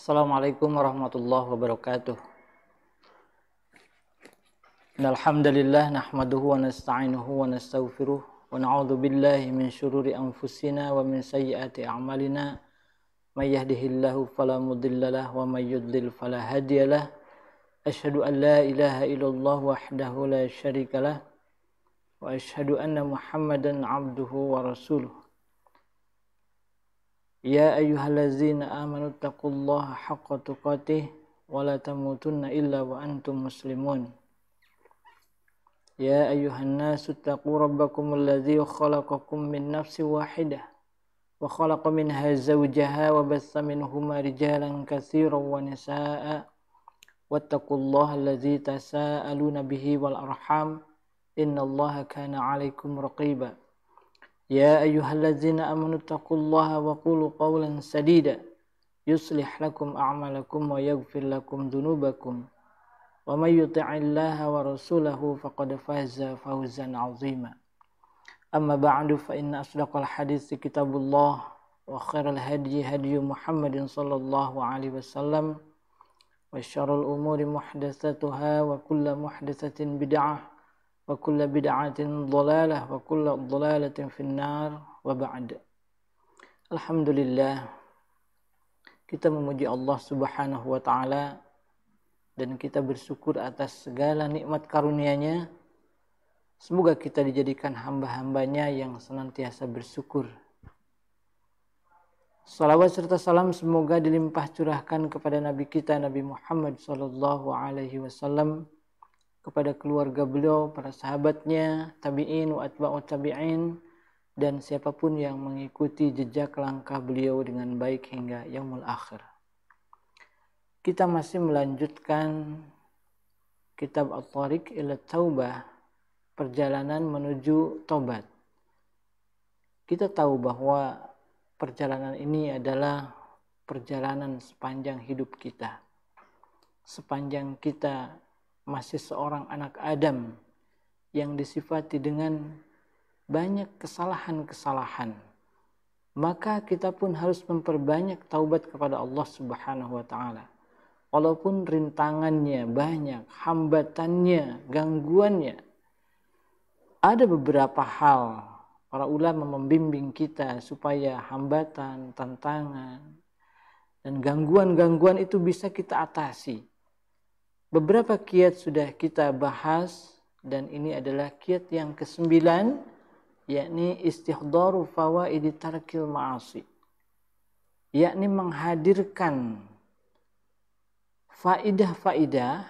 Assalamualaikum warahmatullahi wabarakatuh. Alhamdulillah nahmaduhu wa nasta'inuhu wa nastaghfiruh wa na'udzu billahi min syururi anfusina wa min sayyiati a'malina. May yahdihillahu fala mudhillalah wa may yudlil fala hadiyalah. Asyhadu an la ilaha illallah wahdahu la syarikalah wa asyhadu anna Muhammadan 'abduhu wa rasuluh. Ya ayyuhallazina amanu taqullaha haqqa tuqatih wa la tamutunna illa wa antum muslimun. Ya ayyuhan nasu taqu rabbakumul ladzi khalaqakum min nafsin wahidah wa khalaqa minha zawjaha wa bassa minhuma rijalan katsiran wa nisaa'a wattaqullaha alladzi tasaaluna bihi wal arham innallaha kana 'alaikum raqiba. Ya ayyuhallazina amanu taqullaha wa qulu qawlan sadida yuslih lakum a'malakum wa yaghfir lakum dhunubakum wa may yuti'illaha wa rasulahu faqad faza fawzan 'azima. Amma ba'du fa inna asdaqal hadits kitabullah wa khairal hadyi hadyu Muhammadin sallallahu alaihi wasallam wa syarrul umuri muhdatsatuha wa kullu muhdatsatin bid'ah wa kullu bid'atin dhalalah wa kullu dhalalatin finnar wa ba'd. Alhamdulillah, kita memuji Allah Subhanahu wa taala dan kita bersyukur atas segala nikmat karunia-Nya. Semoga kita dijadikan hamba-hambanya yang senantiasa bersyukur. Salawat serta salam semoga dilimpah curahkan kepada Nabi kita Nabi Muhammad sallallahu alaihi wasallam, kepada keluarga beliau, para sahabatnya, tabi'in wa atba'ut tabi'in, dan siapapun yang mengikuti jejak langkah beliau dengan baik hingga yaumul akhir. Kita masih melanjutkan kitab At-Thariq ila Taubah, perjalanan menuju tobat. Kita tahu bahwa perjalanan ini adalah perjalanan sepanjang hidup kita. Sepanjang kita masih seorang anak Adam yang disifati dengan banyak kesalahan-kesalahan, maka kita pun harus memperbanyak taubat kepada Allah Subhanahu wa taala. Walaupun rintangannya banyak, hambatannya, gangguannya, ada beberapa hal para ulama membimbing kita supaya hambatan, tantangan, dan gangguan-gangguan itu bisa kita atasi. Beberapa kiat sudah kita bahas dan ini adalah kiat yang ke-9, yakni istihdaru fawaidi tarkil ma'asi, yakni menghadirkan faidah-faidah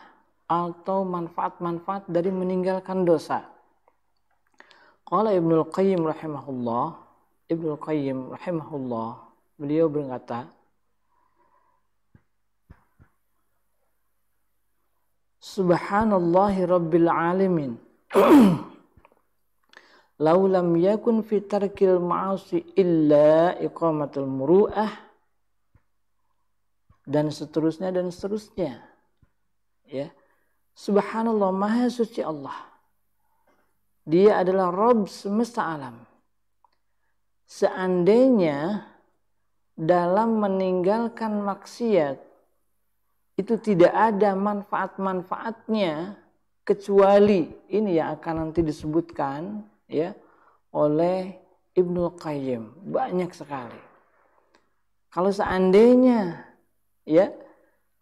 atau manfaat-manfaat dari meninggalkan dosa. Qala Ibnul Qayyim rahimahullah, beliau berkata, Subhanallahi Rabbil Alamin Lau lam yakun fi tarkil ma'asi illa iqamatul muru'ah, dan seterusnya dan seterusnya. Ya. Subhanallah, maha suci Allah. Dia adalah Rabb semesta alam. Seandainya dalam meninggalkan maksiat itu tidak ada manfaat-manfaatnya, kecuali ini yang akan nanti disebutkan ya oleh Ibnul Qayyim, banyak sekali. Kalau seandainya ya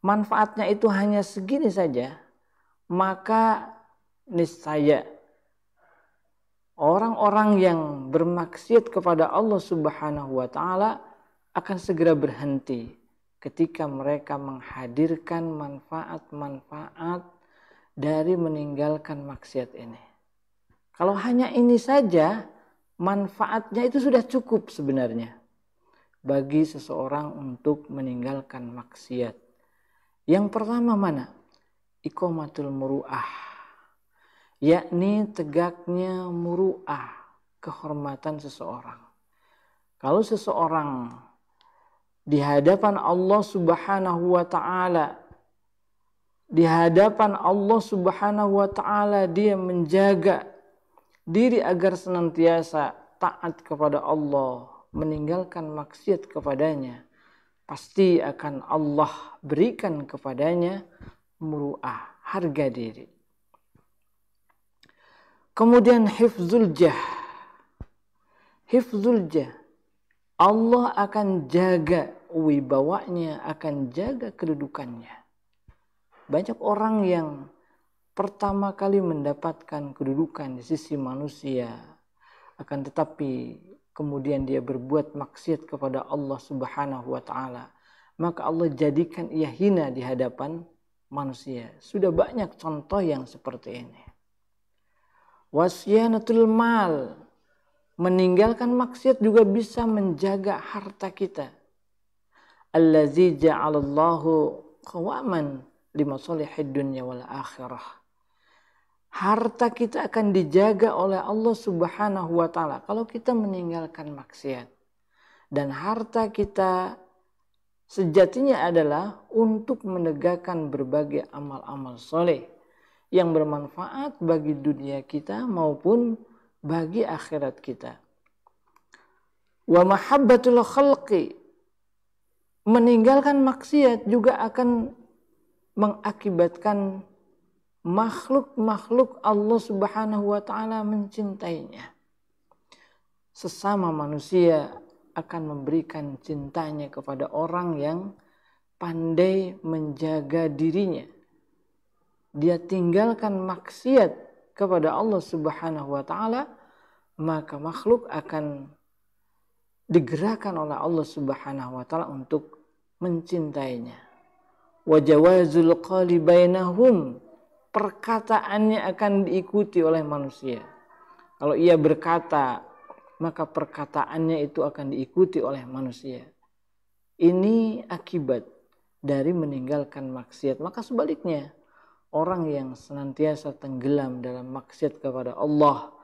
manfaatnya itu hanya segini saja, maka niscaya orang-orang yang bermaksiat kepada Allah Subhanahu wa taala akan segera berhenti ketika mereka menghadirkan manfaat-manfaat dari meninggalkan maksiat ini. Kalau hanya ini saja, manfaatnya itu sudah cukup sebenarnya bagi seseorang untuk meninggalkan maksiat. Yang pertama mana? Iqamatul muru'ah, yakni tegaknya muru'ah, kehormatan seseorang. Kalau seseorang di hadapan Allah Subhanahu wa taala, di hadapan Allah Subhanahu wa taala dia menjaga diri agar senantiasa taat kepada Allah, meninggalkan maksiat kepadanya, pasti akan Allah berikan kepadanya muru'ah, harga diri. Kemudian hifzul jah. Hifzul jah. Allah akan jaga wibawanya, akan jaga kedudukannya. Banyak orang yang pertama kali mendapatkan kedudukan di sisi manusia, akan tetapi kemudian dia berbuat maksiat kepada Allah Subhanahu wa taala, maka Allah jadikan ia hina di hadapan manusia. Sudah banyak contoh yang seperti ini. Wasyanatul mal, meninggalkan maksiat juga bisa menjaga harta kita. Allazi ja'alallahu qawaman limasalihid dunya wal akhirah. Harta kita akan dijaga oleh Allah Subhanahu wa taala kalau kita meninggalkan maksiat. Dan harta kita sejatinya adalah untuk menegakkan berbagai amal-amal soleh yang bermanfaat bagi dunia kita maupun bagi akhirat kita. Wa mahabbatul khalqi, meninggalkan maksiat juga akan mengakibatkan makhluk-makhluk Allah Subhanahu wa taala mencintainya. Sesama manusia akan memberikan cintanya kepada orang yang pandai menjaga dirinya. Dia tinggalkan maksiat kepada Allah Subhanahu wa taala, maka makhluk akan digerakkan oleh Allah Subhanahu wa taala untuk mencintainya. Wa jawazul qali bainahum, perkataannya akan diikuti oleh manusia. Kalau ia berkata, maka perkataannya itu akan diikuti oleh manusia. Ini akibat dari meninggalkan maksiat. Maka sebaliknya, orang yang senantiasa tenggelam dalam maksiat kepada Allah,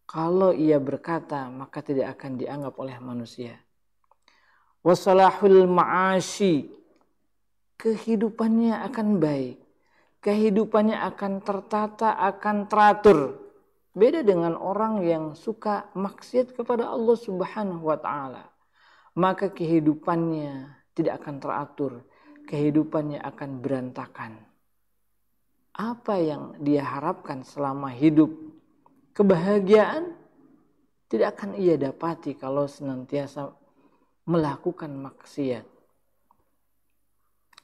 kalau ia berkata, maka tidak akan dianggap oleh manusia. Wasalahul ma'ashi, kehidupannya akan baik. Kehidupannya akan tertata, akan teratur. Beda dengan orang yang suka maksiat kepada Allah Subhanahu wa taala. Maka kehidupannya tidak akan teratur. Kehidupannya akan berantakan. Apa yang dia harapkan selama hidup? Kebahagiaan tidak akan ia dapati kalau senantiasa melakukan maksiat.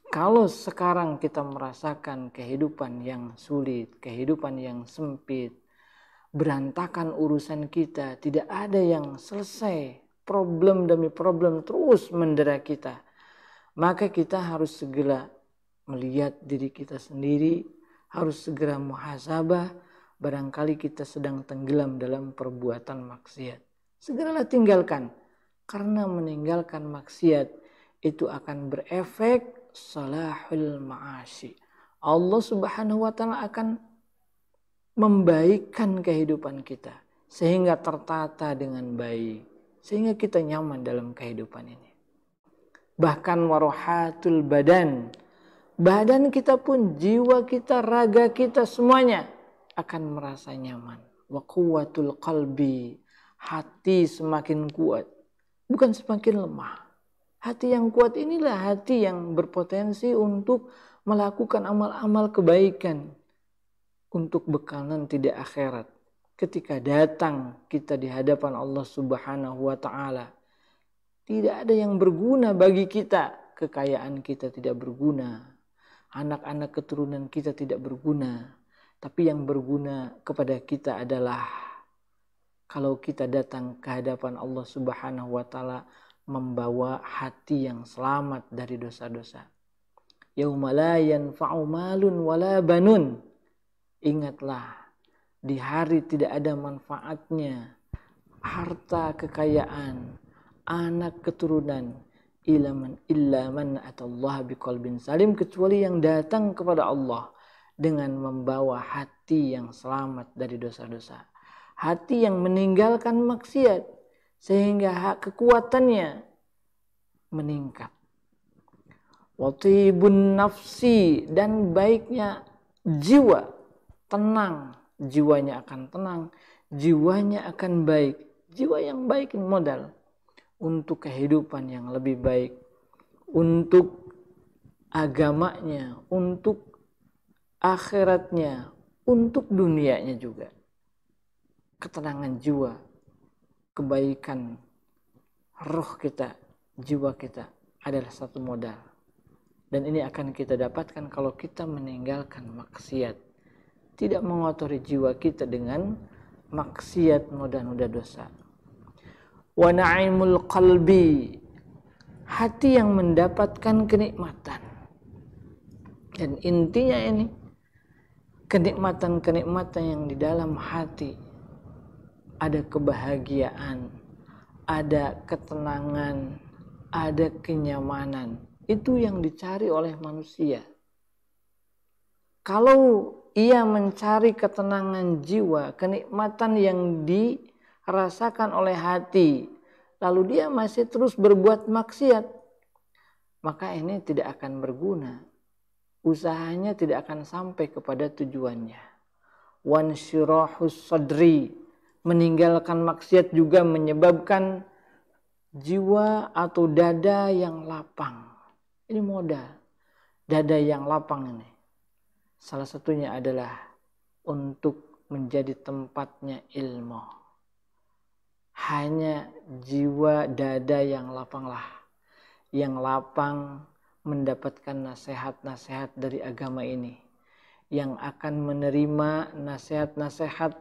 Kalau sekarang kita merasakan kehidupan yang sulit, kehidupan yang sempit, berantakan urusan kita, tidak ada yang selesai, problem demi problem terus mendera kita, maka kita harus segera melihat diri kita sendiri, harus segera muhasabah, barangkali kita sedang tenggelam dalam perbuatan maksiat. Segeralah tinggalkan, karena meninggalkan maksiat itu akan berefek salahul ma'ashi. Allah Subhanahu wa taala akan membaikkan kehidupan kita sehingga tertata dengan baik, sehingga kita nyaman dalam kehidupan ini. Bahkan warohatul badan, badan kita pun, jiwa kita, raga kita, semuanya akan merasa nyaman. Wa quwwatul qalbi, hati semakin kuat, bukan semakin lemah. Hati yang kuat inilah hati yang berpotensi untuk melakukan amal-amal kebaikan untuk bekal nanti di akhirat. Ketika datang kita di hadapan Allah Subhanahu wa taala, tidak ada yang berguna bagi kita. Kekayaan kita tidak berguna, anak-anak keturunan kita tidak berguna. Tapi yang berguna kepada kita adalah kalau kita datang ke hadapan Allah Subhanahu wa taala membawa hati yang selamat dari dosa-dosa. Yauma la yanfa'u malun wala banun. Ingatlah, di hari tidak ada manfaatnya harta, kekayaan, anak keturunan, illa man atallaha biqalbin salim, kecuali yang datang kepada Allah dengan membawa hati yang selamat dari dosa-dosa. Hati yang meninggalkan maksiat sehingga kekuatannya meningkat. Watibun nafsi, dan baiknya jiwa, tenang, jiwanya akan tenang, jiwanya akan baik. Jiwa yang baik modal untuk kehidupan yang lebih baik. untuk agamanya, untuk akhiratnya, untuk dunianya juga. Ketenangan jiwa, kebaikan roh kita, jiwa kita adalah satu modal. Dan ini akan kita dapatkan kalau kita meninggalkan maksiat. Tidak mengotori jiwa kita dengan maksiat, noda-noda dosa. Wa na'imul qalbi, hati yang mendapatkan kenikmatan. Dan intinya ini, kenikmatan-kenikmatan yang di dalam hati, ada kebahagiaan, ada ketenangan, ada kenyamanan. Itu yang dicari oleh manusia. Kalau ia mencari ketenangan jiwa, kenikmatan yang dirasakan oleh hati, lalu dia masih terus berbuat maksiat, maka ini tidak akan berguna. Usahanya tidak akan sampai kepada tujuannya. Wansyirahus sadri, meninggalkan maksiat juga menyebabkan jiwa atau dada yang lapang. Ini modal. Dada yang lapang ini. Salah satunya adalah untuk menjadi tempatnya ilmu. Hanya jiwa dada yang lapanglah. Yang lapang mendapatkan nasihat-nasihat dari agama ini. Yang akan menerima nasihat-nasihat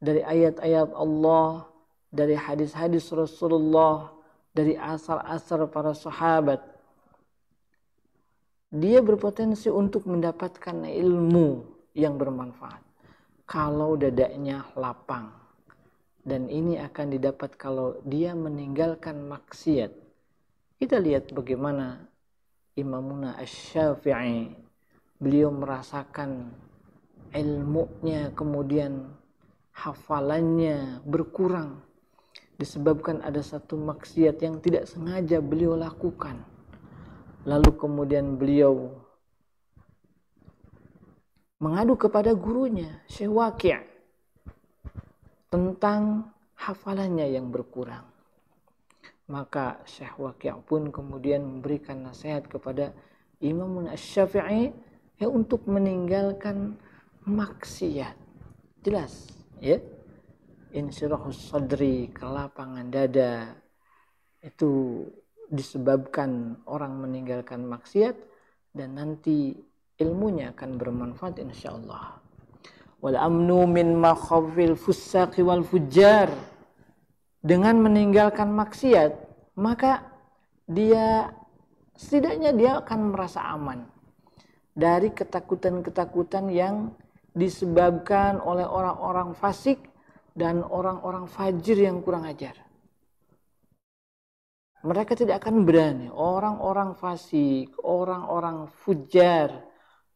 dari ayat-ayat Allah, dari hadis-hadis Rasulullah, dari asar-asar para sahabat. Dia berpotensi untuk mendapatkan ilmu yang bermanfaat kalau dadanya lapang. Dan ini akan didapat kalau dia meninggalkan maksiat. Kita lihat bagaimana Imamuna Asy-Syafi'i, beliau merasakan ilmunya, kemudian hafalannya berkurang disebabkan ada satu maksiat yang tidak sengaja beliau lakukan. Lalu kemudian beliau mengadu kepada gurunya, Syekh Waqi', tentang hafalannya yang berkurang. Maka Syekh Waqi' pun kemudian memberikan nasihat kepada Imam Asy-Syafi'i untuk meninggalkan maksiat. Jelas, ya? Insyirahus sadri, kelapangan dada, itu disebabkan orang meninggalkan maksiat dan nanti ilmunya akan bermanfaat insyaallah. Wal amnu min makhawfil fusaqi wal fujjar. Dengan meninggalkan maksiat, maka setidaknya dia akan merasa aman dari ketakutan-ketakutan yang disebabkan oleh orang-orang fasik dan orang-orang fajir yang kurang ajar. Mereka tidak akan berani, orang-orang fasik, orang-orang fujar,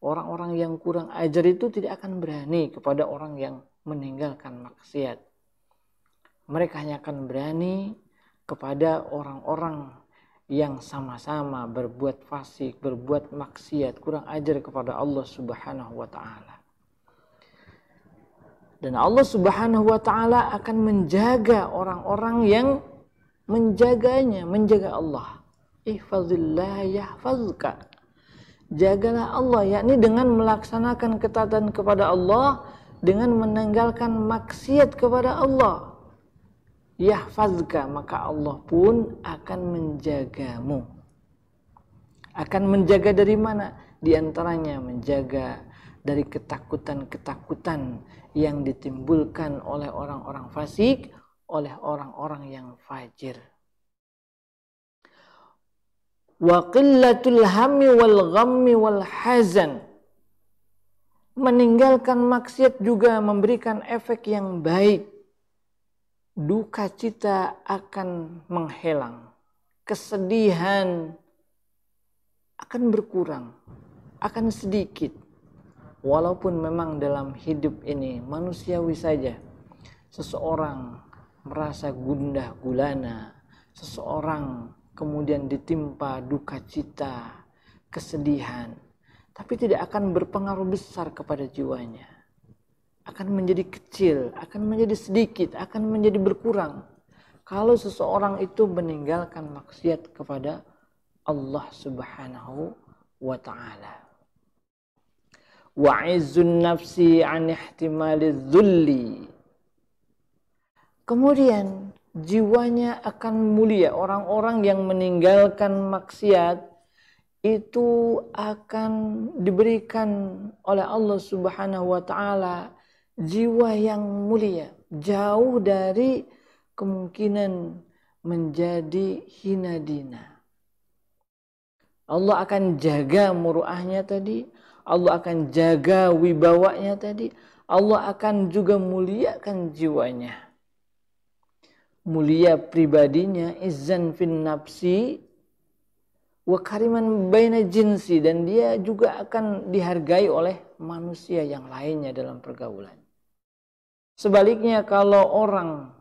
orang-orang yang kurang ajar itu tidak akan berani kepada orang yang meninggalkan maksiat. Mereka hanya akan berani kepada orang-orang yang sama-sama berbuat fasik, berbuat maksiat, kurang ajar kepada Allah Subhanahu wa taala. Dan Allah Subhanahu wa taala akan menjaga orang-orang yang menjaganya, menjaga Allah. Ihfazillah yahfazka. Jagalah Allah, yakni dengan melaksanakan ketaatan kepada Allah, dengan meninggalkan maksiat kepada Allah. Yahfazka, maka Allah pun akan menjagamu. Akan menjaga dari mana? Di antaranya menjaga dari ketakutan-ketakutan yang ditimbulkan oleh orang-orang fasik, oleh orang-orang yang fajir. Wa qillatul hammi wal ghammi wal hazan. Meninggalkan maksiat juga memberikan efek yang baik. Duka cita akan menghilang. Kesedihan akan berkurang, akan sedikit. Walaupun memang dalam hidup ini manusiawi saja. Seseorang merasa gundah gulana, seseorang kemudian ditimpa duka cita, kesedihan, tapi tidak akan berpengaruh besar kepada jiwanya. Akan menjadi kecil, akan menjadi sedikit, akan menjadi berkurang kalau seseorang itu meninggalkan maksiat kepada Allah Subhanahu wa ta'ala. Wa izzun nafsi an ihtimaliz zulli. Kemudian jiwanya akan mulia. Orang-orang yang meninggalkan maksiat itu akan diberikan oleh Allah Subhanahu wa ta'ala jiwa yang mulia, jauh dari kemungkinan menjadi hina dina. Allah akan jaga muruahnya tadi, Allah akan jaga wibawanya tadi, Allah akan juga muliakan jiwanya. Mulia pribadinya, izzan fin nafsi wa kariman baina jinsi, dan dia juga akan dihargai oleh manusia yang lainnya dalam pergaulan. Sebaliknya kalau orang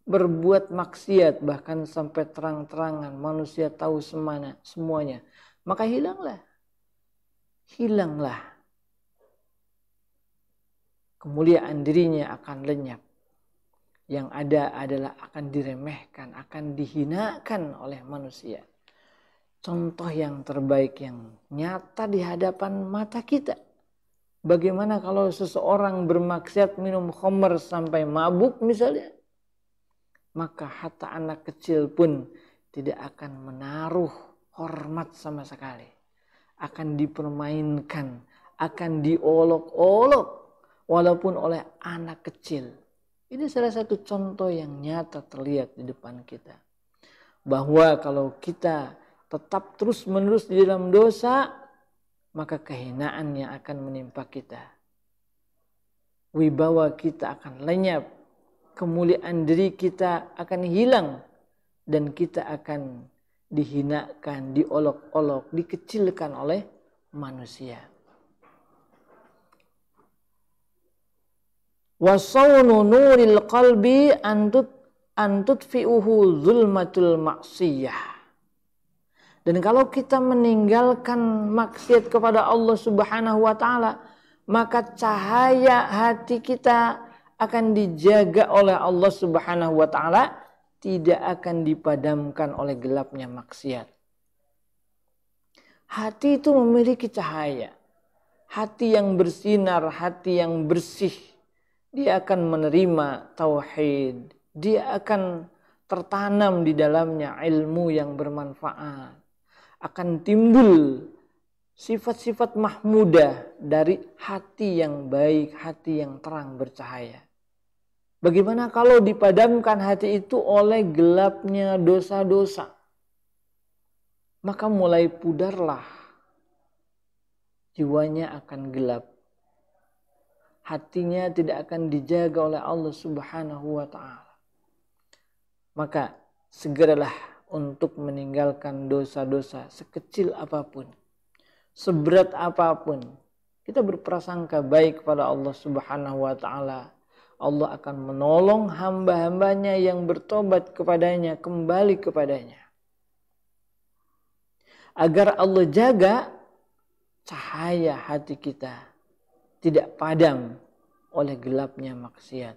berbuat maksiat bahkan sampai terang-terangan manusia tahu semuanya, maka hilanglah kemuliaan dirinya akan lenyap. Yang ada adalah akan diremehkan, akan dihinakan oleh manusia. Contoh yang terbaik yang nyata di hadapan mata kita. Bagaimana kalau seseorang bermaksiat minum khamr sampai mabuk misalnya? Maka hatta anak kecil pun tidak akan menaruh hormat sama sekali. Akan dipermainkan, akan diolok-olok walaupun oleh anak kecil. Ini salah satu contoh yang nyata terlihat di depan kita. Bahwa kalau kita tetap terus-menerus di dalam dosa, maka kehinaan yang akan menimpa kita. Wibawa kita akan lenyap, kemuliaan diri kita akan hilang, dan kita akan dihinakan, diolok-olok, dikecilkan oleh manusia. Wasawnu nuril qalbi antutfi'uhu zulmatul maksiyah. Dan kalau kita meninggalkan maksiat kepada Allah Subhanahu wa ta'ala, maka cahaya hati kita akan dijaga oleh Allah Subhanahu wa ta'ala, tidak akan dipadamkan oleh gelapnya maksiat. Hati itu memiliki cahaya. Hati yang bersinar, hati yang bersih. Dia akan menerima tauhid. Dia akan tertanam di dalamnya ilmu yang bermanfaat. Akan timbul sifat-sifat mahmudah dari hati yang baik, hati yang terang bercahaya. Bagaimana kalau dipadamkan hati itu oleh gelapnya dosa-dosa? Maka mulai pudarlah, jiwanya akan gelap. Hatinya tidak akan dijaga oleh Allah Subhanahu wa ta'ala. Maka segeralah untuk meninggalkan dosa-dosa sekecil apapun, seberat apapun. Kita berprasangka baik kepada Allah Subhanahu wa ta'ala. Allah akan menolong hamba-hambanya yang bertobat kepadanya, kembali kepadanya. Agar Allah jaga cahaya hati kita tidak padam oleh gelapnya maksiat.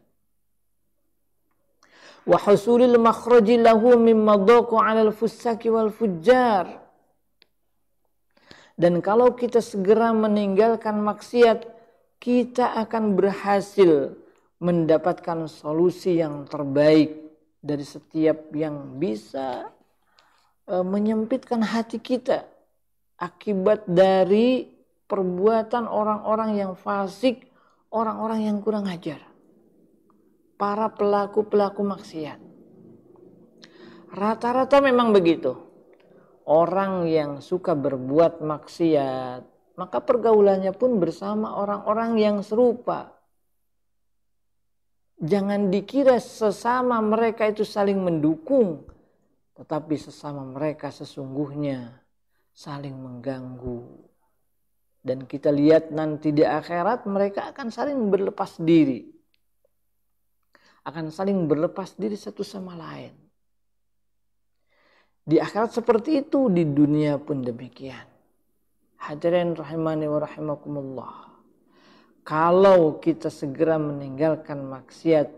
Wa husulil makhraji lahu mimma dhaqu 'alal fusaki wal fujjar. Dan kalau kita segera meninggalkan maksiat, kita akan berhasil mendapatkan solusi yang terbaik dari setiap yang bisa menyempitkan hati kita akibat dari perbuatan orang-orang yang fasik, orang-orang yang kurang ajar. Para pelaku-pelaku maksiat. Rata-rata memang begitu. Orang yang suka berbuat maksiat, maka pergaulannya pun bersama orang-orang yang serupa. Jangan dikira sesama mereka itu saling mendukung, tetapi sesama mereka sesungguhnya saling mengganggu. Dan kita lihat nanti di akhirat mereka akan saling berlepas diri. Akan saling berlepas diri satu sama lain. Di akhirat seperti itu, di dunia pun demikian. Hadirin rahimani wa rahimakumullah. Kalau kita segera meninggalkan maksiat,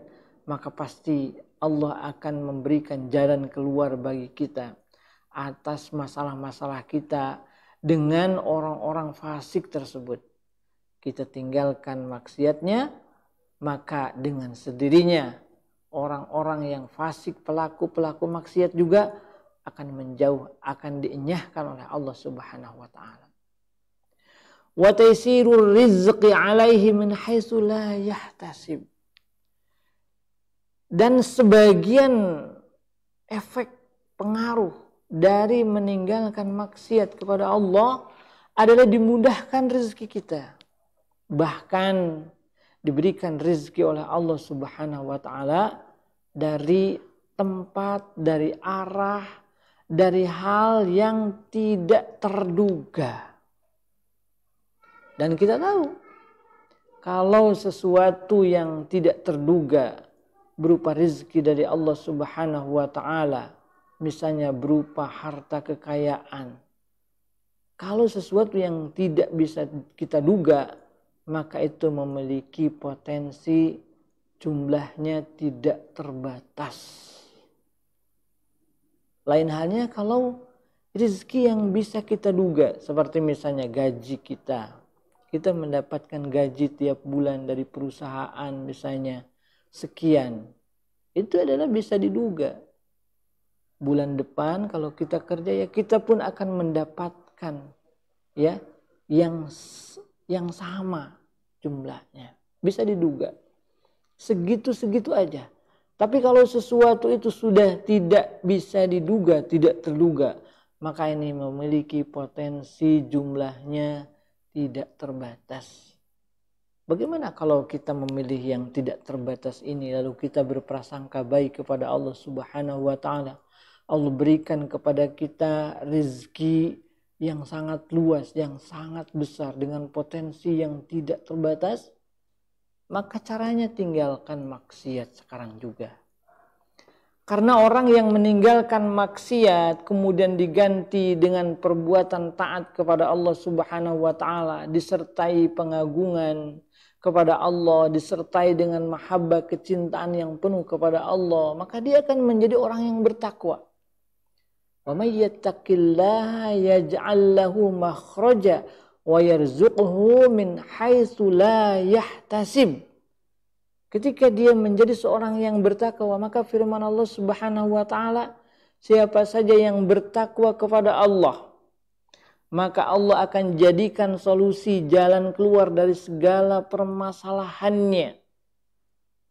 maka pasti Allah akan memberikan jalan keluar bagi kita. atas masalah-masalah kita dengan orang-orang fasik tersebut. Kita tinggalkan maksiatnya, maka dengan sendirinya orang-orang yang fasik, pelaku-pelaku maksiat juga akan menjauh, akan dienyahkan oleh Allah Subhanahu wa taala. Wa taysirur rizqi alaihi min haitsu la yahtasib. Dan sebagian efek pengaruh dari meninggalkan maksiat kepada Allah adalah dimudahkan rezeki kita. Bahkan diberikan rezeki oleh Allah Subhanahu wa taala dari tempat, dari arah, dari hal yang tidak terduga. Dan kita tahu kalau sesuatu yang tidak terduga berupa rezeki dari Allah Subhanahu wa taala, misalnya berupa harta kekayaan. Kalau sesuatu yang tidak bisa kita duga, maka itu memiliki potensi jumlahnya tidak terbatas. Lain halnya kalau rezeki yang bisa kita duga, seperti misalnya gaji kita. Kita mendapatkan gaji tiap bulan dari perusahaan misalnya sekian. Itu adalah bisa diduga. Bulan depan kalau kita kerja ya kita pun akan mendapatkan ya yang sama jumlahnya. Bisa diduga. Segitu-segitu aja. Tapi kalau sesuatu itu sudah tidak bisa diduga, tidak terduga, maka ini memiliki potensi jumlahnya tidak terbatas. Bagaimana kalau kita memilih yang tidak terbatas ini lalu kita berprasangka baik kepada Allah Subhanahu wa taala? Allah berikan kepada kita rezeki yang sangat luas, yang sangat besar dengan potensi yang tidak terbatas. Maka caranya tinggalkan maksiat sekarang juga. Karena orang yang meninggalkan maksiat kemudian diganti dengan perbuatan taat kepada Allah Subhanahu wa taala disertai pengagungan kepada Allah, disertai dengan mahabbah kecintaan yang penuh kepada Allah, maka dia akan menjadi orang yang bertakwa. Wa may yattaqillaha yaj'al lahu makhraja wa yarzuqhu min haitsu la yahtasib. Ketika dia menjadi seorang yang bertakwa, maka firman Allah Subhanahu wa taala, siapa saja yang bertakwa kepada Allah, maka Allah akan jadikan solusi jalan keluar dari segala permasalahannya.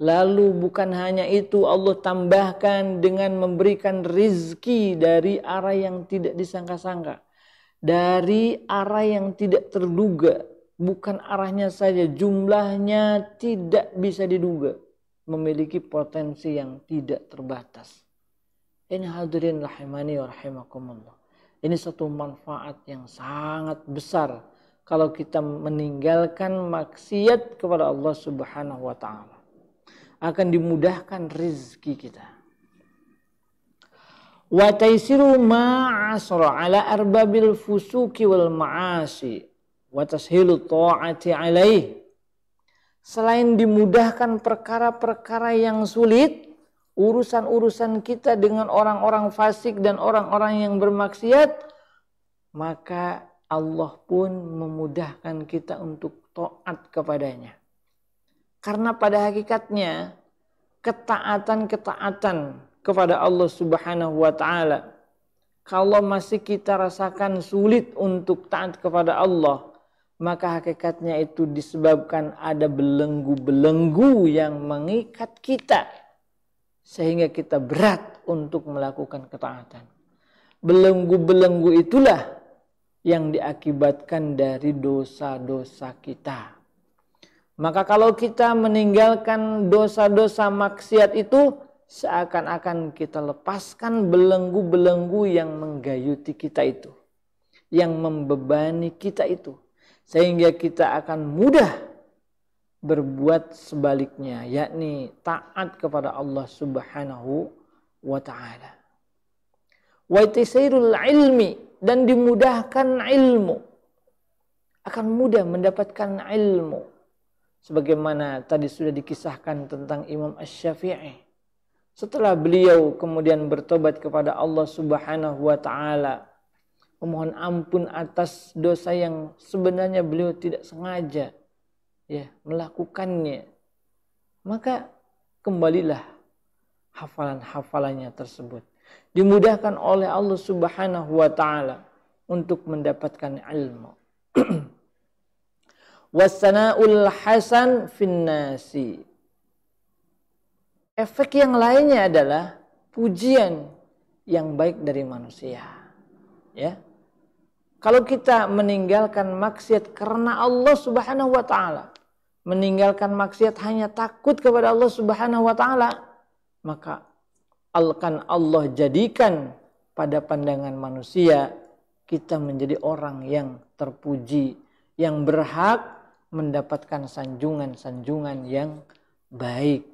Lalu bukan hanya itu, Allah tambahkan dengan memberikan rizki dari arah yang tidak disangka-sangka, dari arah yang tidak terduga. Bukan arahnya saja, jumlahnya tidak bisa diduga. Memiliki potensi yang tidak terbatas. Ini hadirin rahimani wa rahimakumullah. Ini satu manfaat yang sangat besar kalau kita meninggalkan maksiat kepada Allah Subhanahu wa taala. Akan dimudahkan rezeki kita. Wa taisiru ma'asra ala arbabil fusuki wal ma'asi. Wa tashilu ta'ati alaih. Selain dimudahkan perkara-perkara yang sulit, urusan-urusan kita dengan orang-orang fasik dan orang-orang yang bermaksiat, maka Allah pun memudahkan kita untuk taat kepadanya. Karena pada hakikatnya ketaatan-ketaatan kepada Allah Subhanahu wa taala, kalau masih kita rasakan sulit untuk taat kepada Allah, maka hakikatnya itu disebabkan ada belenggu-belenggu yang mengikat kita sehingga kita berat untuk melakukan ketaatan. Belenggu-belenggu itulah yang diakibatkan dari dosa-dosa kita. Maka kalau kita meninggalkan dosa-dosa maksiat itu, seakan-akan kita lepaskan belenggu-belenggu yang menggayuti kita itu, yang membebani kita itu. Sehingga kita akan mudah berbuat sebaliknya, yakni taat kepada Allah Subhanahu wa taala. Wa tasairul ilmi, dan dimudahkan ilmu. Akan mudah mendapatkan ilmu. Sebagaimana tadi sudah dikisahkan tentang Imam Asy-Syafi'i. Setelah beliau kemudian bertobat kepada Allah Subhanahu wa taala, memohon ampun atas dosa yang sebenarnya beliau tidak sengaja melakukannya, maka kembalilah hafalan-hafalannya tersebut. Dimudahkan oleh Allah Subhanahu wa taala untuk mendapatkan ilmu. Wasana'ul hasan finnasi. Efek yang lainnya adalah pujian yang baik dari manusia. Ya. Kalau kita meninggalkan maksiat karena Allah Subhanahu wa taala, meninggalkan maksiat hanya takut kepada Allah Subhanahu wa taala, maka akan Allah jadikan pada pandangan manusia kita menjadi orang yang terpuji, yang berhak mendapatkan sanjungan-sanjungan yang baik.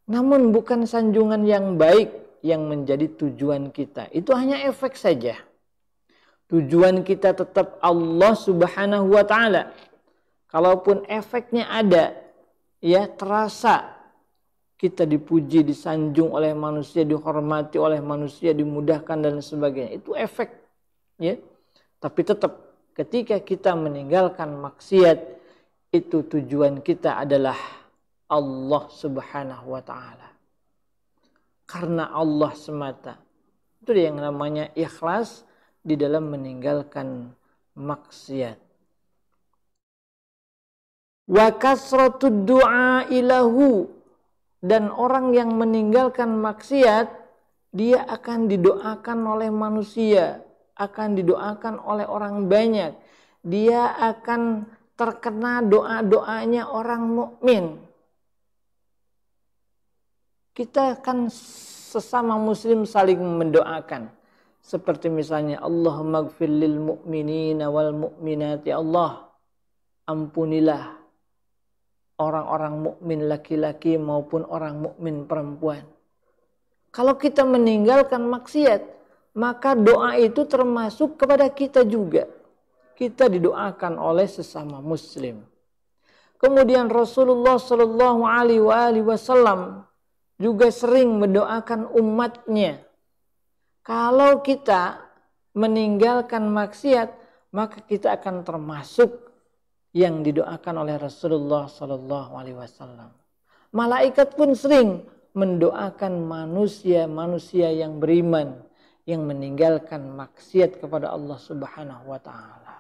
Namun bukan sanjungan yang baik yang menjadi tujuan kita. Itu hanya efek saja. Tujuan kita tetap Allah Subhanahu wa taala. Kalaupun efeknya ada, terasa kita dipuji, disanjung oleh manusia, dihormati oleh manusia, dimudahkan dan sebagainya. Itu efek, Tapi tetap ketika kita meninggalkan maksiat, itu tujuan kita adalah Allah Subhanahu wa taala. Karena Allah semata. Itu yang namanya ikhlas di dalam meninggalkan maksiat. Wa kasratud du'a ilahu, dan orang yang meninggalkan maksiat dia akan didoakan oleh manusia, akan didoakan oleh orang banyak. Dia akan terkena doa-doanya orang mukmin. Kita kan sesama muslim saling mendoakan. Seperti misalnya Allahumma gfir lil mu'minina wal mu'minat. Ya Allah, ampunilah orang-orang mukmin laki-laki maupun orang mukmin perempuan. Kalau kita meninggalkan maksiat, maka doa itu termasuk kepada kita juga. Kita didoakan oleh sesama muslim. Kemudian Rasulullah Shallallahu Alaihi Wasallam juga sering mendoakan umatnya. Kalau kita meninggalkan maksiat, maka kita akan termasuk yang didoakan oleh Rasulullah Sallallahu Alaihi Wasallam. Malaikat pun sering mendoakan manusia-manusia yang beriman, yang meninggalkan maksiat kepada Allah Subhanahu Wa Taala.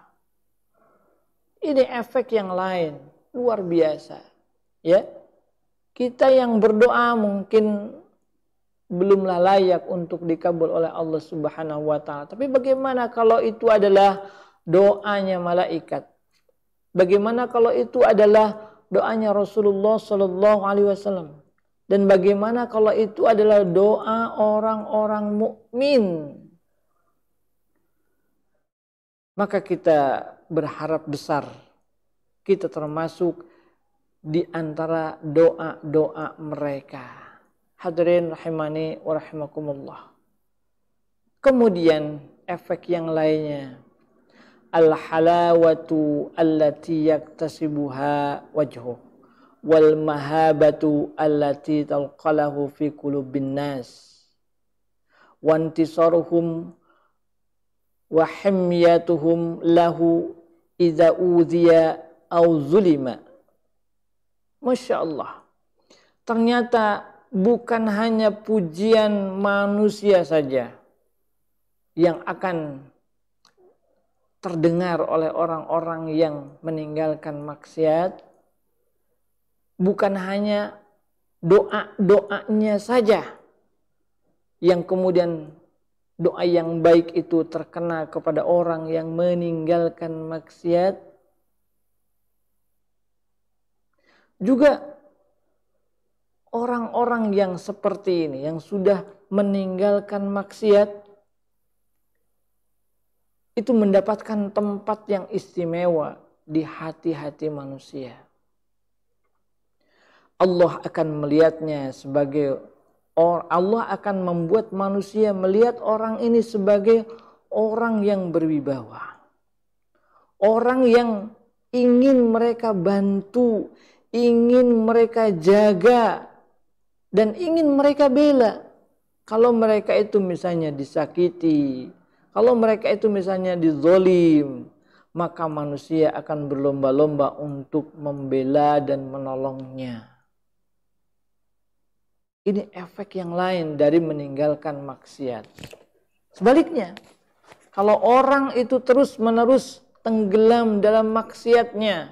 Ini efek yang lain, luar biasa, Kita yang berdoa mungkin belumlah layak untuk dikabul oleh Allah Subhanahu wa taala. Tapi bagaimana kalau itu adalah doanya malaikat? Bagaimana kalau itu adalah doanya Rasulullah sallallahu alaihi wasallam? Dan bagaimana kalau itu adalah doa orang-orang mukmin? Maka kita berharap besar. Kita termasuk di antara doa-doa mereka. Hadirin rahimani wa rahimakumullah. Kemudian efek yang lainnya, al-halawatu allati yaktasibuha wajhu wal mahabatu allati talqalahu fi qulubin nas wa intisaruhum wa himyatuhum lahu idza udhiya aw zulima. Masya Allah, ternyata bukan hanya pujian manusia saja yang akan terdengar oleh orang-orang yang meninggalkan maksiat, bukan hanya doa-doanya saja yang kemudian doa yang baik itu terkena kepada orang yang meninggalkan maksiat, juga orang-orang yang seperti ini, yang sudah meninggalkan maksiat, itu mendapatkan tempat yang istimewa di hati-hati manusia. Allah akan melihatnya sebagai, Allah akan membuat manusia melihat orang ini sebagai orang yang berwibawa. Orang yang ingin mereka bantu, ingin mereka jaga, dan ingin mereka bela. Kalau mereka itu misalnya disakiti, kalau mereka itu misalnya dizolim, maka manusia akan berlomba-lomba untuk membela dan menolongnya. Ini efek yang lain dari meninggalkan maksiat. Sebaliknya, kalau orang itu terus-menerus tenggelam dalam maksiatnya,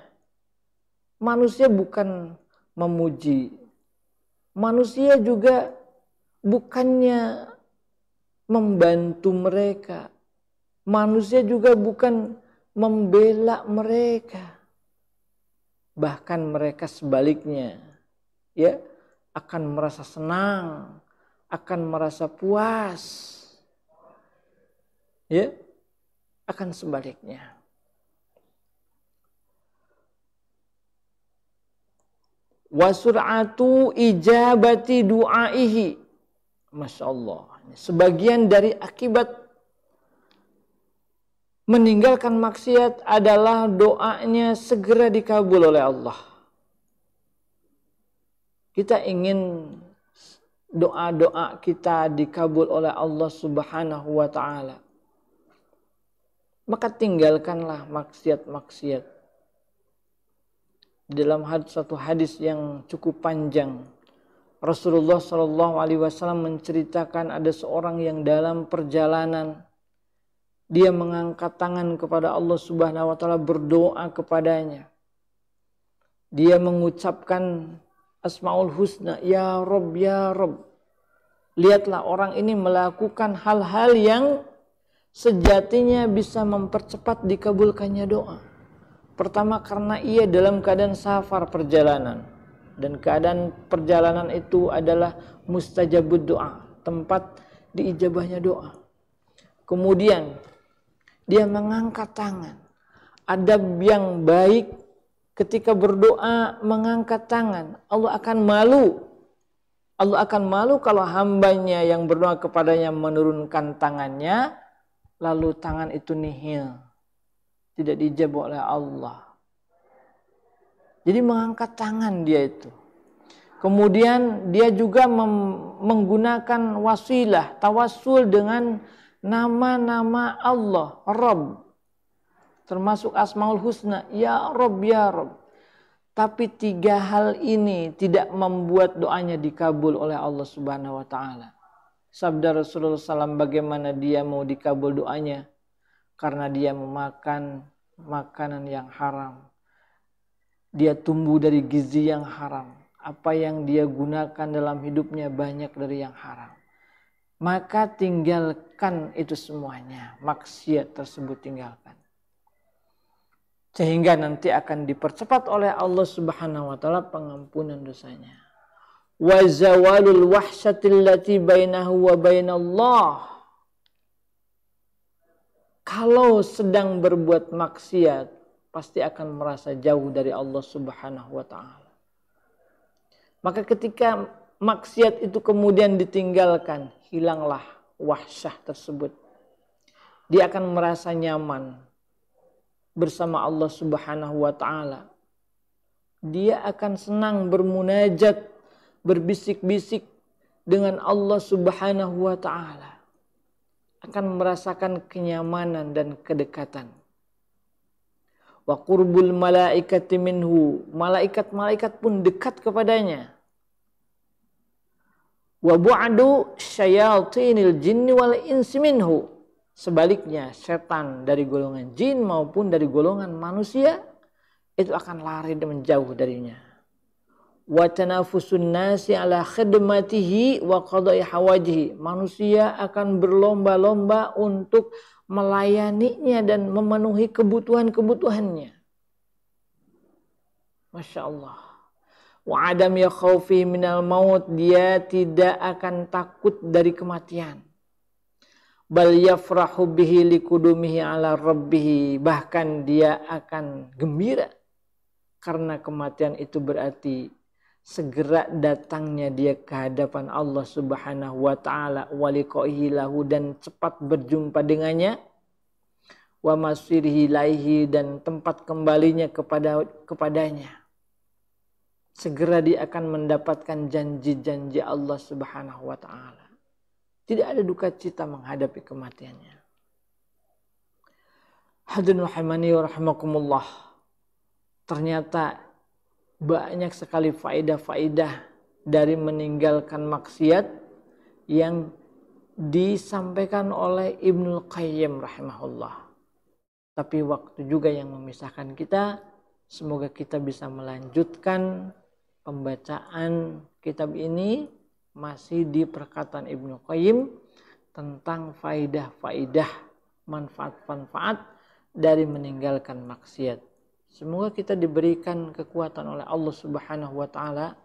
manusia bukan memuji, manusia juga bukannya membantu mereka, manusia juga bukan membela mereka, bahkan mereka sebaliknya, ya, akan merasa senang, akan merasa puas, ya, akan sebaliknya. Wasur'atu ijabati du'aihi. Masya Allah. Sebagian dari akibat meninggalkan maksiat adalah doanya segera dikabul oleh Allah. Kita ingin doa-doa kita dikabul oleh Allah Subhanahu wa ta'ala. Maka tinggalkanlah maksiat-maksiat. Dalam satu hadis yang cukup panjang, Rasulullah SAW menceritakan ada seorang yang dalam perjalanan, dia mengangkat tangan kepada Allah Subhanahu wa ta'ala, berdoa kepadanya. Dia mengucapkan Asmaul Husna, ya Rabb, ya Rabb. Lihatlah orang ini melakukan hal-hal yang sejatinya bisa mempercepat dikabulkannya doa. Pertama, karena ia dalam keadaan safar perjalanan. Dan keadaan perjalanan itu adalah mustajabud doa, tempat diijabahnya doa. Kemudian dia mengangkat tangan. Adab yang baik ketika berdoa mengangkat tangan. Allah akan malu. Allah akan malu kalau hambanya yang berdoa kepadanya menurunkan tangannya, lalu tangan itu nihil, tidak dijawab oleh Allah. Jadi mengangkat tangan dia itu. Kemudian dia juga menggunakan wasilah, tawassul dengan nama-nama Allah, Rabb. Termasuk Asmaul Husna, ya Rabb, ya Rabb. Tapi 3 hal ini tidak membuat doanya dikabul oleh Allah Subhanahu wa ta'ala. Sabda Rasulullah SAW, bagaimana dia mau dikabul doanya? Karena dia memakan makanan yang haram. Dia tumbuh dari gizi yang haram. Apa yang dia gunakan dalam hidupnya banyak dari yang haram. Maka tinggalkan itu semuanya. Maksiat tersebut tinggalkan. Sehingga nanti akan dipercepat oleh Allah Subhanahu wa ta'ala pengampunan dosanya. Wa zawalul wahsyatil lati bainahu wa bainallah. Kalau sedang berbuat maksiat, pasti akan merasa jauh dari Allah Subhanahu wa ta'ala. Maka ketika maksiat itu kemudian ditinggalkan, hilanglah wahsyah tersebut. Dia akan merasa nyaman bersama Allah Subhanahu wa ta'ala. Dia akan senang bermunajat, berbisik-bisik dengan Allah Subhanahu wa ta'ala. Akan merasakan kenyamanan dan kedekatan. Wa qurbul malaikati minhu. Malaikat-malaikat pun dekat kepadanya. Wa bu'adu syayatinil jinni wal insi minhu. Sebaliknya, setan dari golongan jin maupun dari golongan manusia itu akan lari dan menjauh darinya. Wa tanafusun nasi ala khidmatihi wa qada'i hawajihi. Manusia akan berlomba-lomba untuk melayaninya dan memenuhi kebutuhan-kebutuhannya. Masya Allah. Wa adam ya khawfi minal maut. Dia tidak akan takut dari kematian. Bal yafrahu bihi likudumihi ala rabbihi. Bahkan dia akan gembira. Karena kematian itu berarti segera datangnya dia ke hadapan Allah Subhanahu wa ta'ala. Wa liqa'ihi lahu, dan cepat berjumpa dengannya. Wa masirihi ilaihi, dan tempat kembalinya kepadanya. segera dia akan mendapatkan janji-janji Allah Subhanahu wa taala. Tidak ada duka cita menghadapi kematiannya. Hadirin rahimani wa rahimakumullah. Ternyata banyak sekali faedah-faedah dari meninggalkan maksiat yang disampaikan oleh Ibnul Qayyim rahimahullah. Tapi waktu juga yang memisahkan kita. Semoga kita bisa melanjutkan pembacaan kitab ini masih di perkataan Ibnu Qayyim tentang faidah-faidah, manfaat-manfaat dari meninggalkan maksiat. Semoga kita diberikan kekuatan oleh Allah Subhanahu wa taala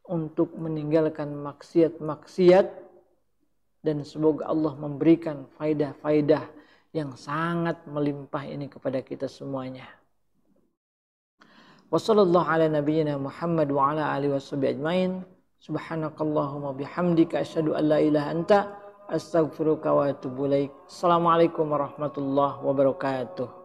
untuk meninggalkan maksiat-maksiat, dan semoga Allah memberikan faidah-faidah yang sangat melimpah ini kepada kita semuanya. Wassallallahu ala nabiyyina Muhammad wa ala alihi washabihi ajmain. Subhanakallahumma bihamdika asyhadu an la ilaha anta astaghfiruka wa atubu ilaik. Assalamualaikum warahmatullahi wabarakatuh.